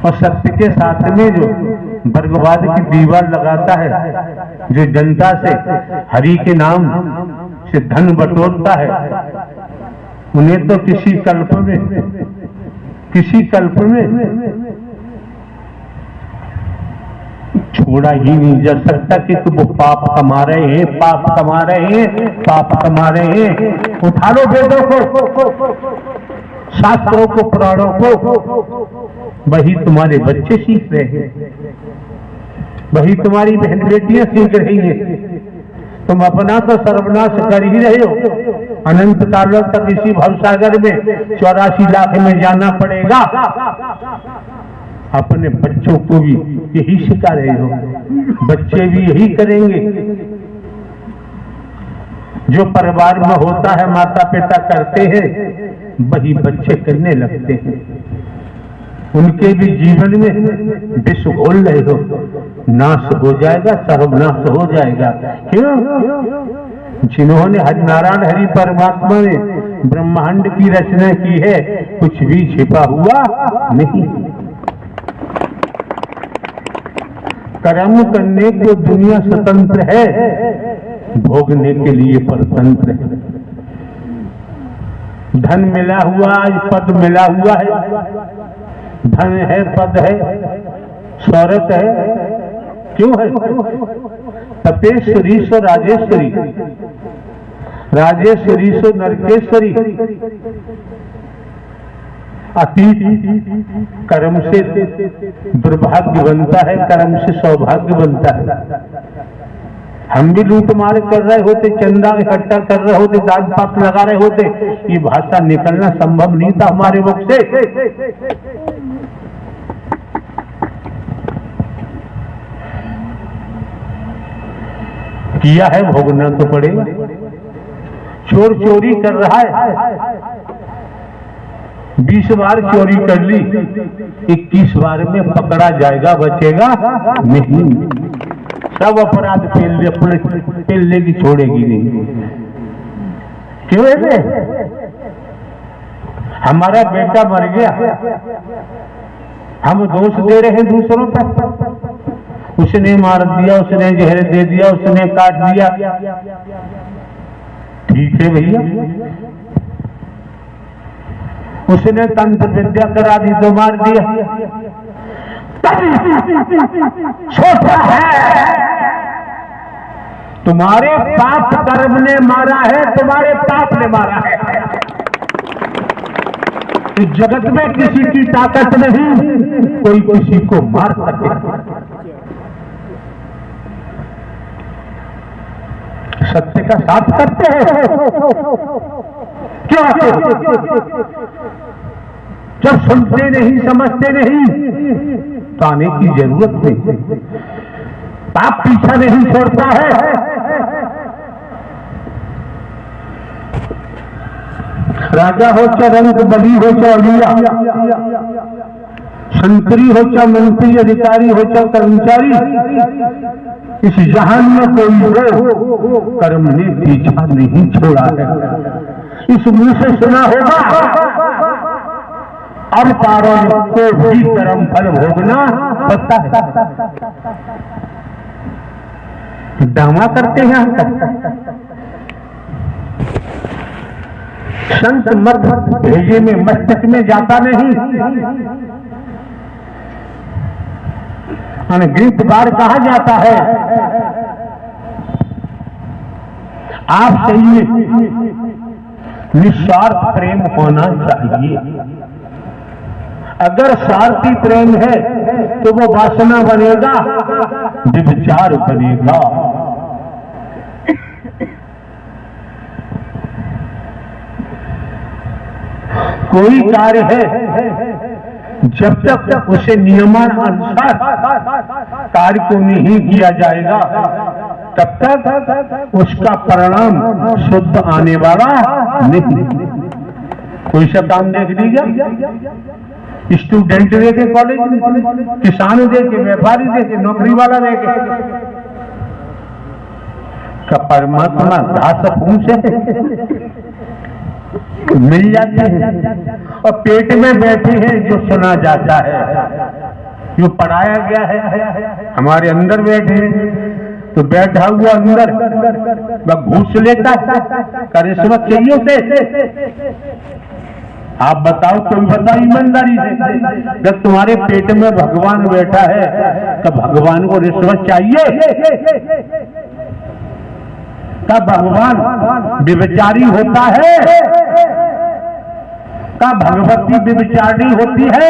और सत्य के साथ में जो वर्गवाद की दीवार लगाता है, जो जनता से हरि के नाम से धन बटोरता है, उन्हें तो किसी कल्प में छोड़ा ही नहीं जा सकता कि वो पाप कमा रहे हैं, पाप कमा रहे हैं। उठा लो वेदों को, शास्त्रों को, पुराणों को, वही तुम्हारे बच्चे सीख रहे हैं, वही तुम्हारी बहन बेटियां सीख रही हैं। तुम अपना तो सर्वनाश कर ही रहे हो। अनंत काल तक इसी भवसागर में 84 लाख में जाना पड़ेगा। अपने बच्चों को भी यही सिखा रहे हो, बच्चे भी यही करेंगे। जो परिवार में होता है, माता पिता करते हैं, वही बच्चे करने लगते हैं। उनके भी जीवन में विष घोल रहे हो, नाश हो जाएगा, सर्वनाश हो जाएगा। क्यों? जिन्होंने हरिनारायण हरि परमात्मा ने ब्रह्मांड की रचना की है, कुछ भी छिपा हुआ नहीं। कर्म करने को दुनिया स्वतंत्र है, भोगने के लिए परतंत्र है। धन मिला हुआ, पद मिला हुआ है, धन है, पद है, शौहरत है, क्यों है? तपेश्वरी सो राजेश्वरी, राजेश्वरी सो नरकेश्वरी। अतीत कर्म से दुर्भाग्य बनता है, कर्म से सौभाग्य बनता है। हम भी लूट मार कर रहे होते, चंदा इकट्ठा कर रहे होते, दान पाप लगा रहे होते, ये भाषा निकलना संभव नहीं था हमारे मुख से। किया है, भोगना तो पड़ेगा। चोर चोरी कर रहा है, 20 बार चोरी कर ली, 21 बार में पकड़ा जाएगा, बचेगा नहीं। सब अपराध पेल लेगी, छोड़ेगी नहीं। क्यों है? हमारा बेटा मर गया, हम दोष दे रहे हैं दूसरों पर। उसने मार दिया, उसने जहर दे दिया, उसने काट दिया। ठीक है भैया, उसने तंत्र विद्या करा दी तो मार दिया। छोटा है, तुम्हारे पाप कर्म ने मारा है, तुम्हारे पाप ने मारा है। इस जगत में किसी की ताकत नहीं कोई किसी को मार सके। सत्य का साथ करते हैं क्या? जब सुनते नहीं, समझते नहीं, तो आने की जरूरत नहीं। पाप पीछा नहीं छोड़ता है। राजा हो चाहे रंग बली हो चाहे अलिया, संतरी हो चाहे मंत्री, अधिकारी हो चाहे कर्मचारी, इस जहान में कोई हो कर्म ने पीछा नहीं छोड़ा है। इस मुंह से सुना होगा, अब पारों को भी कर्म फल भोगना पड़ता है। दावा करते हैं हम। संत मत भेजे में मस्तक में जाता नहीं। गीत बार कहा जाता है, आप चाहिए निस्वार्थ प्रेम होना चाहिए। अगर स्वार्थी प्रेम है तो वो वासना बनेगा, विचार बनेगा। कोई कार्य है जब तक उसे नियमानुसार कार्य को नहीं किया जाएगा, तब तक उसका परिणाम शुद्ध आने वाला नहीं। कोई सा काम देख लीजिए, स्टूडेंट देखे कॉलेज में, किसान देखे, व्यापारी देखे, नौकरी वाला देखे, का परमात्मा घास फूस है मिल जाते हैं और पेट में बैठे हैं जो सुना जाता है। जो पढ़ाया गया है हमारे अंदर बैठे हैं, तो बैठा हुआ अंदर वह घूस लेता है, का रिश्वत चाहिए उसे? आप बताओ, तुम बताओ ईमानदारी से, जब तुम्हारे पेट में भगवान बैठा है तो भगवान को रिश्वत चाहिए? का भगवान व्यभिचारी होता है? का भगवती व्यभिचारी होती है?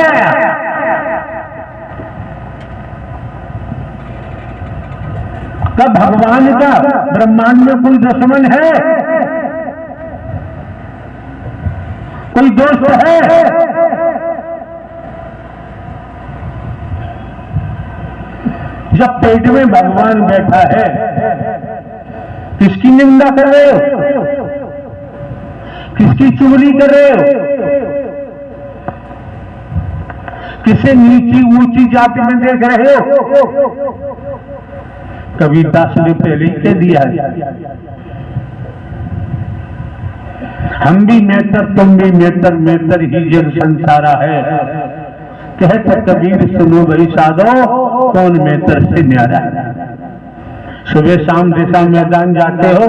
का भगवान का ब्रह्मांड में कोई दुश्मन है, कोई दोस्त है? जब पेट में भगवान बैठा है, किसकी निंदा कर रहे हो? किसकी चुगली कर रहे हो? किसे नीची ऊंची जाति में देख रहे हो? कविता ने पहले ही कह दिया है, हम भी मेहतर तुम भी मेहतर, मेहतर ही जग संसारा है। कहते कबीर सुनो भाई साधो, कौन मेहतर से न्यारा है। सुबह शाम दिशा मैदान जाते हो,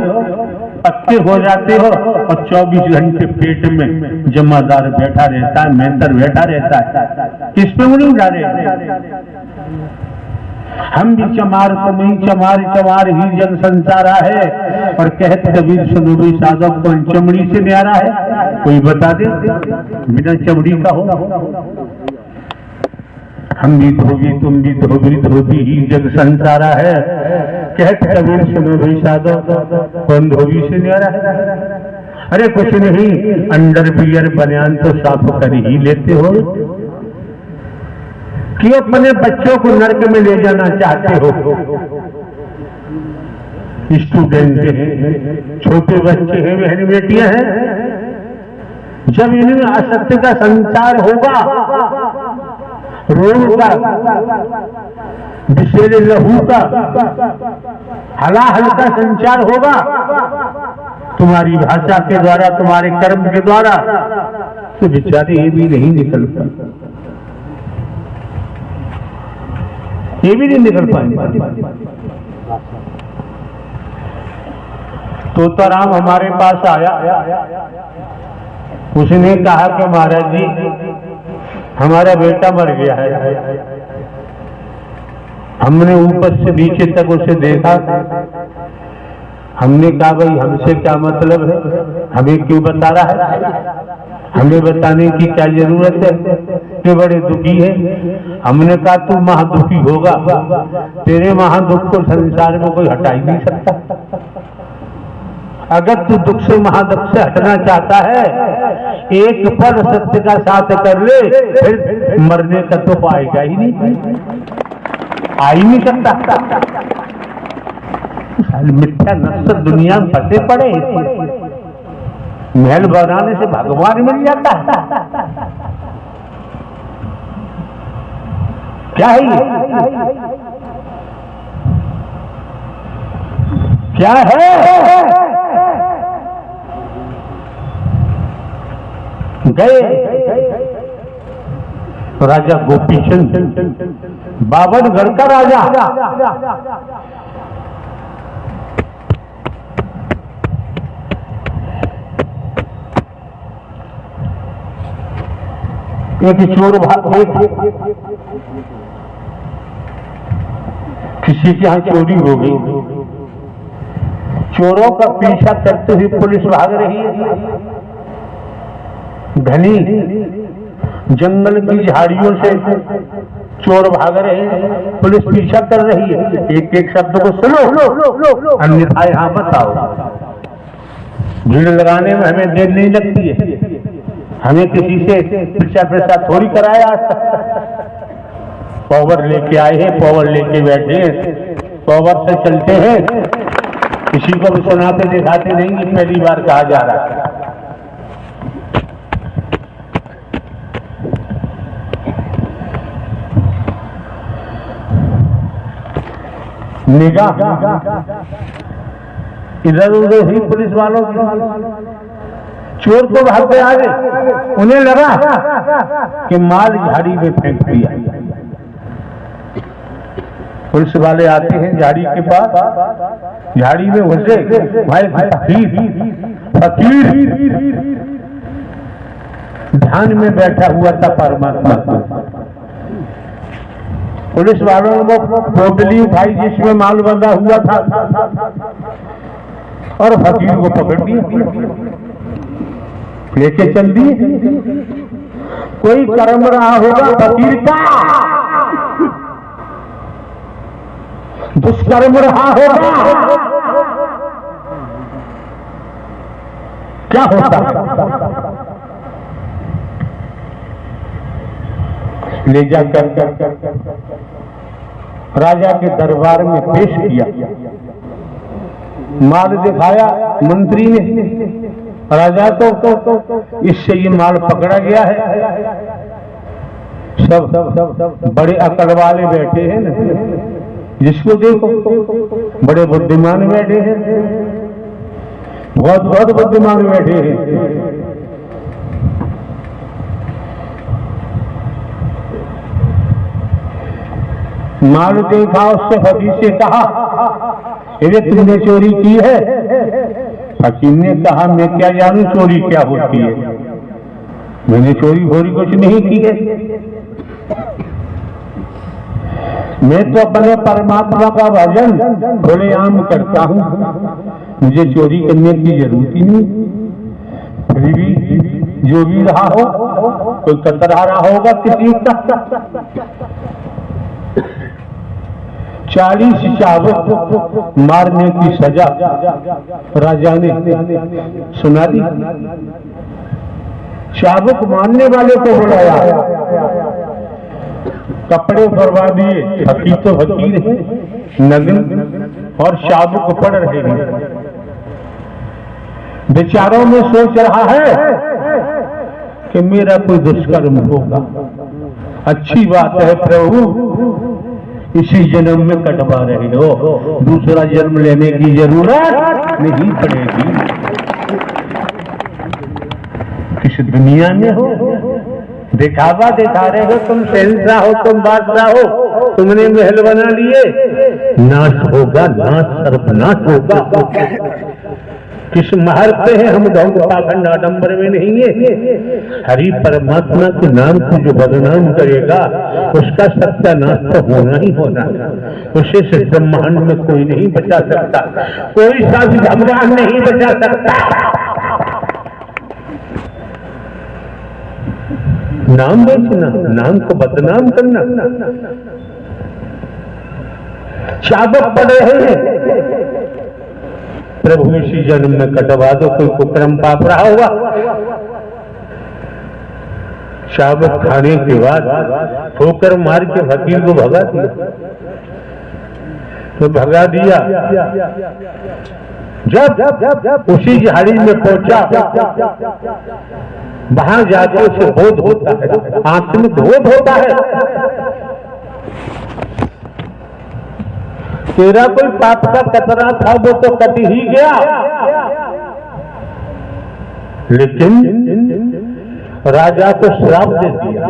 पक्के हो जाते हो, और 24 घंटे पेट में जमादार बैठा रहता है, मेहतर बैठा रहता है। किस पे उन्हें उड़ा रहे? हम भी चमार तुम ही चमार, चमार ही जग संसारा है। और कहते कबीर सुनो भाई साधो, कौन चमड़ी से न्यारा है? कोई बता दे, बिना चमड़ी का हो। हम भी धोबी तुम भी धोबी, धोबी ही जग संसारा है। कहते कबीर सुनो भाई साधो, कौन धोबी से न्यारा है? अरे कुछ नहीं, अंडर बियर बनियान तो साफ कर ही लेते हो कि अपने बच्चों को नर्क में ले जाना चाहते हो। स्टूडेंट हैं, छोटे बच्चे हैं, बहन बेटियां हैं, जब इनमें असत्य का संचार होगा, रोग का, विषैले लहू का, हलाहल का संचार होगा तुम्हारी भाषा के द्वारा, तुम्हारे कर्म के द्वारा, तो बेचारे ये भी नहीं निकल पाए, ये भी नहीं निकल पाए। तोताराम हमारे पास आया, उसने कहा कि महाराज जी हमारा बेटा मर गया है। हमने ऊपर से नीचे तक उसे देखा, हमने कहा भाई हमसे क्या मतलब है, हमें क्यों बता रहा है, हमें बताने की क्या जरूरत है कि बड़े दुखी है। हमने कहा तू महादुखी होगा, तेरे महादुख को संसार में कोई हटा ही नहीं सकता। अगर तू दुख से महादुख से हटना चाहता है, एक पल सत्य का साथ कर ले, फिर मरने का तो पाएगा ही नहीं, आ ही नहीं सकता। मिथ्या नष्ट दुनिया में फंसे पड़े, महल बनाने से भगवान मिल जाता है। क्या है ये? क्या है? गए राजा गोपीचंद, 52 गढ़ का राजा, एक चोर किसी के यहां चोरी हो गई, चोरों का पीछा करते हुए पुलिस भाग रही है। घनी जंगल की झाड़ियों से चोर भाग रहे हैं, पुलिस पीछा कर रही है। एक एक शब्द को सुनो, अन्यथा यहां मत आओ। भीड़ लगाने में हमें देर नहीं लगती है, हमें किसी से पीछा थोड़ी कराया। पावर लेके आए हैं, पावर लेके बैठे हैं, पावर से चलते हैं, किसी को भी सुनाते दिखाते नहीं कि पहली बार कहा जा रहा है। निगाह इधर उधर ही पुलिस वालों की, चोर तो भागते आगे, उन्हें लगा कि माल झाड़ी में फेंक दिया। पुलिस वाले आते हैं झाड़ी के पास, झाड़ी में घुसे, भाई फकीर ध्यान में बैठा हुआ था परमात्मा को। पुलिस वालों ने वो पोटली उठाई जिसमें माल बंधा हुआ था और फकीर को पकड़ लिया, लेके चल दिए। कोई कर्म रहा होगा फकीर का, दुष्कर्म रहा होगा, क्या होता? ले जाकर राजा के दरबार में पेश किया, माल दिखाया मंत्री ने राजा को, इससे ये माल पकड़ा गया है। सब बड़े अकड़ वाले बैठे हैं ना, जिसको देखो बड़े बुद्धिमान बैठे हैं, बहुत बुद्धिमान बैठे हैं। माल देखा, उससे फकीर से कहा, ये तुमने चोरी की है? फकीर ने कहा, मैं क्या जानूं चोरी क्या होती है, मैंने चोरी भोरी कुछ नहीं की है, मैं तो अपने परमात्मा का भजन खुलेआम करता हूं, मुझे चोरी करने की जरूरत ही नहीं। फिर भी जो भी रहा हो, कोई कतरा रहा होगा किसी का। 40 चाबुक मारने की सजा राजा ने सुना दी। चाबुक मारने वाले को बुलाया, कपड़े फरवा दिए, फकीर तो फकीर है, नग्न और चाबुक पड़ रहे हैं। बेचारों में सोच रहा है कि मेरा कोई दुष्कर्म होगा, अच्छी बात है प्रभु, इसी जन्म में कटवा रहे हो, दूसरा जन्म लेने की जरूरत नहीं पड़ेगी। किस दुनिया में हो, दिखावा दिखा रहे हो, तुम शहंशाह हो, तुम बादशाह हो, तुमने महल बना लिए, नाश होगा, नाश सर्वनाश होगा। किस महल पे है हम, ढोंग पाखंड आडंबर में नहीं है। हरि परमात्मा के नाम को जो बदनाम करेगा उसका सत्यानाश तो होना ही होना, उसे से ब्रह्मांड में कोई नहीं बचा सकता, कोई सा भी भगवान नहीं बचा सकता। नाम बेचना, नाम को बदनाम करना, चाबुक पड़े हैं, प्रभु इसी जन्म में कटवा दो, कोई कुकर्म पाप रहा होगा। चाबुक खाने के बाद ठोकर मार के फकीर को भगा दिया, तो भगा दिया। जब उसी झाड़ी में पहुंचा, वहां जाके उसे बोध होता है, आत्मिक बोध होता है, तेरा कोई पाप का कतरा था वो तो कट ही गया, लेकिन राजा को श्राप दे दिया,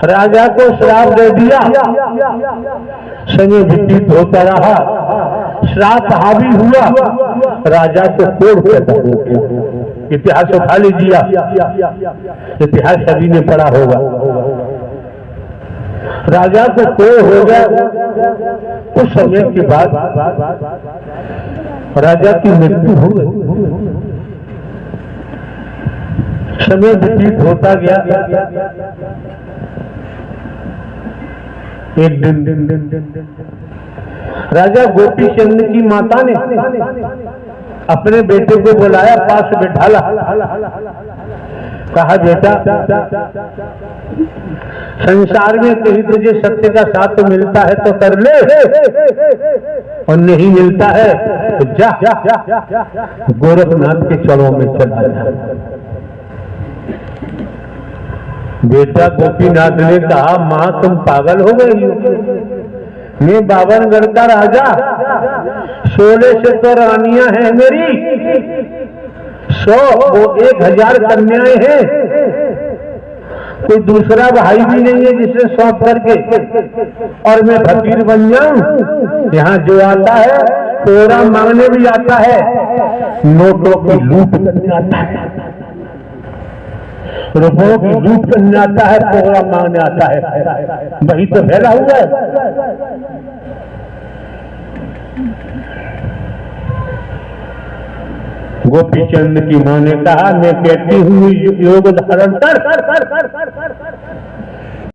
राजा को श्राप दे दिया। समय व्यतीत होता रहा, श्राप हावी हुआ, राजा को कोढ़ पैदा हो गया। इतिहास उठा लीजिए, इतिहास सभी ने पढ़ा होगा। राजा को कोढ़ हो गया, कुछ समय के बाद राजा की मृत्यु हो गई। समय व्यतीत होता गया, एक दिन राजा गोपी चंद की माता ने अपने बेटे को बुलाया, पास बैठाला, कहा बेटा संसार में कहीं तुझे सत्य का साथ मिलता है तो कर ले, और नहीं मिलता है तो जा गोरखनाथ के चरणों में चला जा। बेटा गोपीनाथ ने कहा, मां तुम पागल हो गई हो, मैं बावनगढ़ का राजा, 16 से तो रानियां हैं मेरी, 100 वो 1000 कन्याएं हैं, कोई दूसरा भाई भी नहीं है जिसे सौंप करके और मैं फकीर बन जाऊं। यहाँ जो आता है कोरा मांगने भी आता है, नोटों की लूट करने आता है, रुपयों की लूट करने आता है, कोरा मांगने आता है। वही तो फैला हुआ है। गोपी चंद की मां ने कहा मैं कहती हूँ योग धारण कर